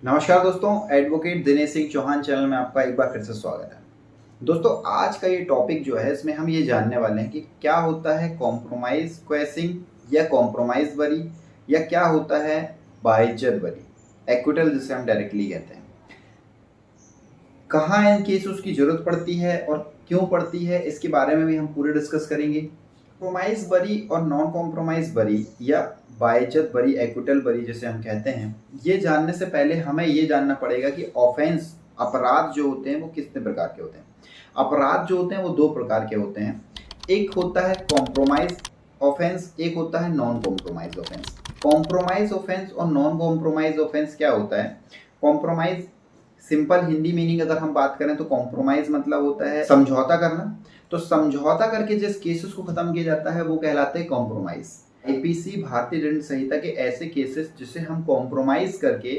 नमस्कार दोस्तों, advocate Dinesh Singh Chauhan channel में आपका एक बार फिर से स्वागत है। दोस्तों, आज का ये टॉपिक जो है इसमें हम ये जानने वाले हैं कि क्या होता है कॉम्प्रोमाइज क्वेसिंग या कॉम्प्रोमाइज बरी या क्या होता है बाइज्जत बरी, एक्विटल जिसे हम डायरेक्टली कहते हैं। कहाँ इन केसेस की जरूरत पड़ती है और क्यों पड़ती है, इसके बारे में भी हम पूरे डिस्कस करेंगे। कॉम्प्रोमाइज बरी और नॉन कॉम्प्रोमाइज बरी या बाइज्जत बरी, एक्विटल बरी जिसे हम कहते हैं, ये जानने से पहले हमें ये जानना पड़ेगा कि ऑफेंस, अपराध जो होते हैं वो कितने प्रकार के होते हैं। अपराध जो होते हैं वो दो प्रकार के होते हैं। एक होता है कॉम्प्रोमाइज ऑफेंस, एक होता है non compromise offence. Compromise offence और नॉन कॉम्प्रोमाइज ऑफेंस क्या होता है? कॉम्प्रोमाइज, सिंपल हिंदी मीनिंग अगर हम बात करें तो कॉम्प्रोमाइज मतलब होता है समझौता करना। तो समझौता करके जिस केसेस को खत्म किया जाता है वो कहलाते हैं कॉम्प्रोमाइज। आईपीसी, भारतीय दंड संहिता के ऐसे केसेस जिसे हम कॉम्प्रोमाइज करके,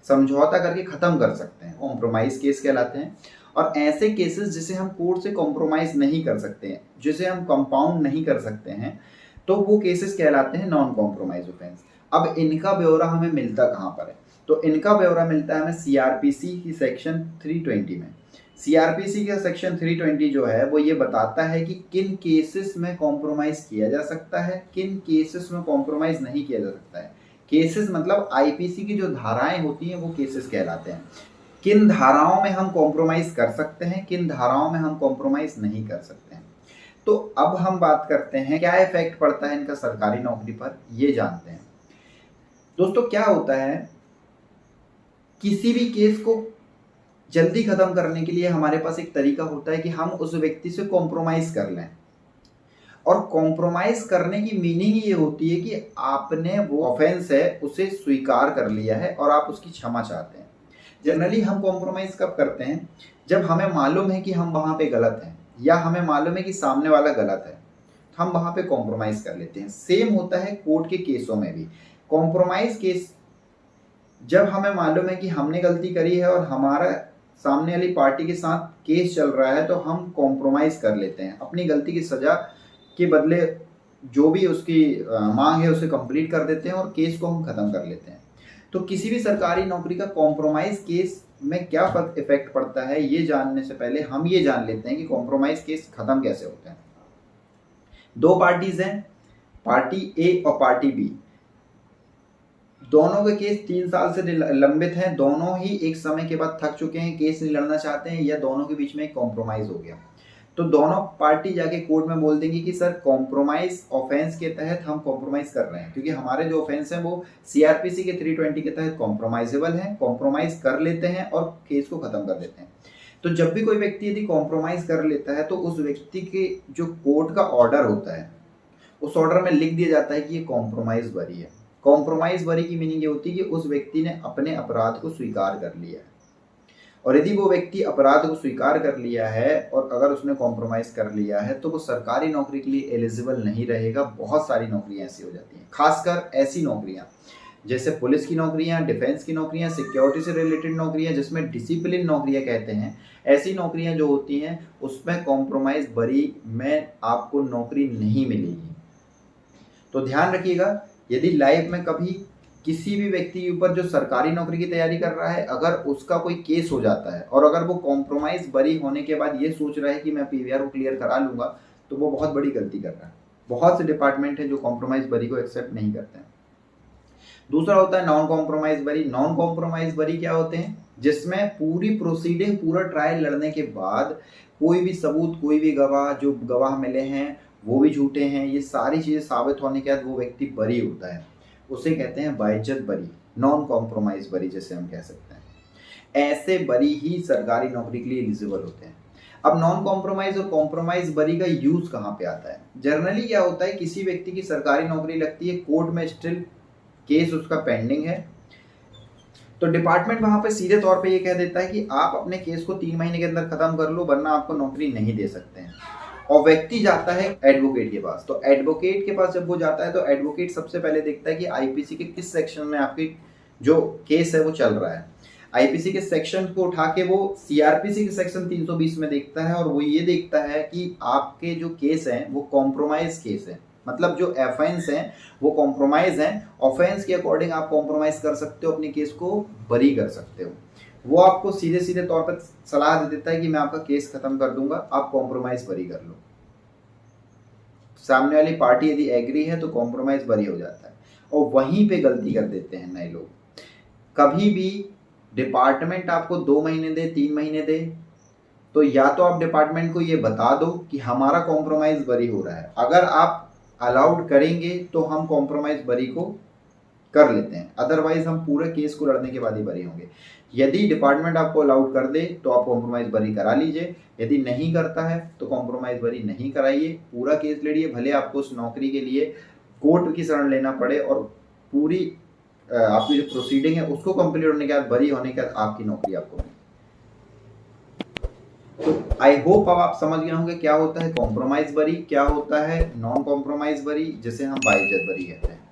समझौता करके खत्म कर सकते हैं, कॉम्प्रोमाइज केस कहलाते हैं। और ऐसे केसेस जिसे हम कोर्ट से कॉम्प्रोमाइज नहीं कर सकते हैं, जिसे हम कंपाउंड नहीं कर सकते हैं, तो वो केसेस कहलाते हैं नॉन कॉम्प्रोमाइज ऑफेंस। अब इनका ब्यौरा हमें मिलता कहाँ पर है? तो इनका ब्यौरा मिलता है हमें सीआरपीसी की सेक्शन 320 में। सीआरपीसी का सेक्शन 320 जो है वो ये बताता है कि किन केसेस में कॉम्प्रोमाइज किया जा सकता है, किन केसेस में कॉम्प्रोमाइज नहीं किया जा सकता है। केसेस मतलब आईपीसी की जो धाराएं होती हैं वो केसेस कहलाते हैं। किन धाराओं में हम कॉम्प्रोमाइज कर सकते हैं, किन धाराओं में हम कॉम्प्रोमाइज नहीं कर सकते हैं। तो अब हम बात करते हैं क्या इफेक्ट पड़ता है इनका सरकारी नौकरी पर, ये जानते हैं। दोस्तों, क्या होता है, किसी भी केस को जल्दी खत्म करने के लिए हमारे पास एक तरीका होता है कि हम उस व्यक्ति से कॉम्प्रोमाइज कर लें। और कॉम्प्रोमाइज करने की मीनिंग ये होती है कि आपने वो ऑफेंस है उसे स्वीकार कर लिया है और आप उसकी क्षमा चाहते हैं। जनरली हम कॉम्प्रोमाइज कब करते हैं? जब हमें मालूम है कि हम वहां पे गलत हैं या हमें मालूम है कि सामने वाला गलत है, हम वहां पे कॉम्प्रोमाइज कर लेते हैं। सेम होता है कोर्ट के केसों में भी। कॉम्प्रोमाइज केस, जब हमें मालूम है कि हमने गलती करी है और हमारा सामने वाली पार्टी के साथ केस चल रहा है, तो हम कॉम्प्रोमाइज कर लेते हैं, अपनी गलती की सजा के बदले जो भी उसकी मांग है उसे कंप्लीट कर देते हैं और केस को हम खत्म कर लेते हैं। तो किसी भी सरकारी नौकरी का कॉम्प्रोमाइज केस में क्या फर्क इफेक्ट पड़ता है, ये जानने से पहले हम ये जान लेते हैं कि कॉम्प्रोमाइज केस खत्म कैसे होते हैं। दो पार्टीज हैं, पार्टी ए और पार्टी बी। दोनों के केस 3 साल से लंबित हैं, दोनों ही एक समय के बाद थक चुके हैं, केस नहीं लड़ना चाहते हैं, या दोनों के बीच में एक कॉम्प्रोमाइज हो गया। तो दोनों पार्टी जाके कोर्ट में बोल देंगी कि सर कॉम्प्रोमाइज ऑफेंस के तहत हम कॉम्प्रोमाइज कर रहे हैं, क्योंकि हमारे जो ऑफेंस हैं वो सीआरपीसी के 320 के तहत कॉम्प्रोमाइजेबल हैं, कॉम्प्रोमाइज कर लेते हैं और केस को खत्म कर देते हैं। तो जब भी कोई व्यक्ति यदि कॉम्प्रोमाइज कर लेता है तो उस व्यक्ति के जो कोर्ट का ऑर्डर होता है, उस ऑर्डर में लिख दिया जाता है कि ये कॉम्प्रोमाइज बरी है। कॉम्प्रोमाइज बरी की मीनिंग ये होती है कि उस व्यक्ति ने अपने अपराध को स्वीकार कर लिया है। और यदि वो व्यक्ति अपराध को स्वीकार कर लिया है और अगर उसने कॉम्प्रोमाइज कर लिया है तो वो सरकारी नौकरी के लिए एलिजिबल नहीं रहेगा। बहुत सारी नौकरियां ऐसी हो जाती हैं, खासकर ऐसी नौकरियां जैसे पुलिस की नौकरियां, डिफेंस की नौकरियां, सिक्योरिटी से रिलेटेड नौकरियां, जिसमें डिसिप्लिन नौकरियां कहते हैं। ऐसी नौकरियां जो होती हैं उसमें कॉम्प्रोमाइज बरी में आपको नौकरी नहीं मिलेगी। तो ध्यान रखिएगा, यदि लाइफ में कभी किसी भी व्यक्ति के ऊपर जो सरकारी नौकरी की तैयारी कर रहा है, अगर उसका कोई केस हो जाता है और अगर वो कॉम्प्रोमाइज बरी होने के बाद ये सोच रहा है कि मैं पीवीआर को क्लियर करा लूंगा, तो वो बहुत बड़ी गलती कर रहा है। बहुत से डिपार्टमेंट हैं जो कॉम्प्रोमाइज बरी को एक्सेप्ट नहीं करते हैं। दूसरा होता है नॉन कॉम्प्रोमाइज बरी। नॉन कॉम्प्रोमाइज बरी क्या होते हैं? जिसमें पूरी प्रोसीडिंग, पूरा ट्रायल लड़ने के बाद कोई भी सबूत, कोई भी गवाह, जो गवाह मिले हैं वो भी झूठे हैं, ये सारी चीजें साबित होने के बाद वो व्यक्ति बरी होता है, उसे कहते हैं बाइज्जत बरी, नॉन कॉम्प्रोमाइज बरी जैसे हम कह सकते हैं। ऐसे बरी ही सरकारी नौकरी के लिए एलिजिबल होते हैं। अब नॉन कॉम्प्रोमाइज और कॉम्प्रोमाइज बरी का यूज कहाँ पे आता है? जनरली क्या होता है, किसी व्यक्ति की सरकारी नौकरी लगती है, कोर्ट में स्टिल केस उसका पेंडिंग है, तो डिपार्टमेंट वहां पे सीधे तौर पे ये कह देता है कि आप अपने केस को 3 महीने के अंदर खत्म कर लो, वरना आपको नौकरी नहीं दे सकते हैं। और व्यक्ति जाता है एडवोकेट के पास। तो एडवोकेट के पास जब वो जाता है तो एडवोकेट सबसे पहले देखता है कि आईपीसी के किस सेक्शन में आपकी जो केस है वो चल रहा है। आईपीसी के सेक्शन को उठा के वो सीआरपीसी के सेक्शन 320 में देखता है और वो ये देखता है कि आपके जो केस हैं वो कॉम्प्रोमाइज केस है। मतलब जो ऑफेंस है वो कॉम्प्रोमाइज है, ऑफेंस के अकॉर्डिंग आप कॉम्प्रोमाइज कर सकते हो, अपने केस को बरी कर सकते हो। वो आपको सीधे सीधे तौर पर सलाह दे देता है कि मैं आपका केस खत्म कर दूंगा, आप कॉम्प्रोमाइज बरी कर लो। सामने वाली पार्टी यदि एग्री है तो कॉम्प्रोमाइज बरी हो जाता है, और वहीं पे गलती कर देते हैं नए लोग। कभी भी डिपार्टमेंट आपको 2 महीने दे, 3 महीने दे, तो या तो आप डिपार्टमेंट को ये बता दो कि हमारा कॉम्प्रोमाइज बरी हो रहा है, अगर आप अलाउड करेंगे तो हम कॉम्प्रोमाइज बरी को कर लेते हैं, अदरवाइज हम पूरे केस को लड़ने के बाद ही बरी होंगे। यदि डिपार्टमेंट आपको अलाउड कर दे तो आप कॉम्प्रोमाइज बरी करा लीजिए, यदि नहीं करता है तो कॉम्प्रोमाइज बरी नहीं कराइए, पूरा केस लड़िए, भले आपको उस नौकरी के लिए कोर्ट की शरण लेना पड़े, और पूरी आपकी जो प्रोसीडिंग है उसको कंप्लीट होने के बाद, बरी होने के बाद आपकी नौकरी आपको मिले। तो आई होप अब आप समझ गए होंगे क्या होता है कॉम्प्रोमाइज बरी, क्या होता है नॉन कॉम्प्रोमाइज बरी, जिसे हम बाइज्जत बरी कहते हैं।